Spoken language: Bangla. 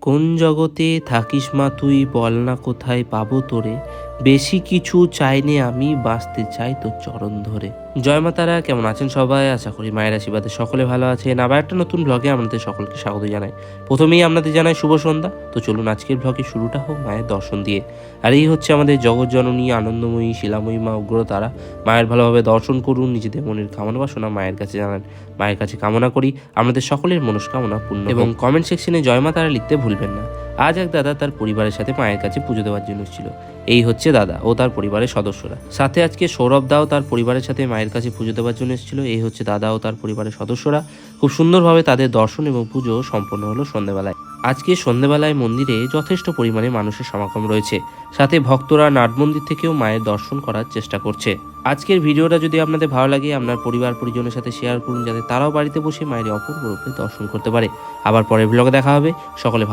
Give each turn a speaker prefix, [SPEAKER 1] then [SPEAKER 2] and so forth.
[SPEAKER 1] কোন জগতে থাকিস মা তুই বল না কোথায় পাবো তোরে, বেশি কিছু চাইনে আমি বাঁচতে চাই তোর চরণ ধরে। জয় মা তারা, কেমন আছেন সবাই? আশা করি মায়ের আশীর্বাদে সকলে ভালো আছেন। আবার একটা নতুন ব্লগে আপনাদের সকলকে স্বাগত জানাই। প্রথমেই আপনাদের জানাই শুভ সন্ধ্যা। তো চলুন আজকের ব্লগে শুরুটা হোক মায়ের দর্শন দিয়ে। আর এই হচ্ছে আমাদের জগৎজননী আনন্দময়ী শিলাময়ী মা উগ্রতারা। মায়ের ভালোভাবে দর্শন করুন, নিজেদের মনের কামনা বাসনা মায়ের কাছে জানান। মায়ের কাছে কামনা করি আমাদের সকলের মনস্কামনা পূর্ণ এবং কমেন্ট সেকশনে জয় মা তারা লিখতে ভুলবেন না। আজ এক দাদা তার পরিবারের সাথে মায়ের কাছে পুজো দেওয়ার জন্য এসেছিল। এই হচ্ছে দাদা ও তার পরিবারের সদস্যরা। সাথে আজকে সৌরভ দাও তার পরিবারের সাথে মায়ের কাছে পুজো দেওয়ার জন্য এসেছিল। এই হচ্ছে দাদা ও তার পরিবারের সদস্যরা। খুব সুন্দরভাবে তাদের দর্শন এবং পুজো সম্পন্ন হলো সন্ধ্যেবেলায়। আজকে সন্ধ্যেবেলায় মন্দিরে যথেষ্ট পরিমাণে মানুষের সমাগম রয়েছে। সাথে ভক্তরা নাট মন্দির থেকেও মায়ের দর্শন করার চেষ্টা করছে। আজকের ভিডিওটা যদি আপনাদের ভালো লাগে আপনার পরিবার পরিজনের সাথে শেয়ার করুন, যাতে তারাও বাড়িতে বসে মায়ের অপূর্ব রূপে দর্শন করতে পারে। আবার পরের ব্লগে দেখা হবে। সকলে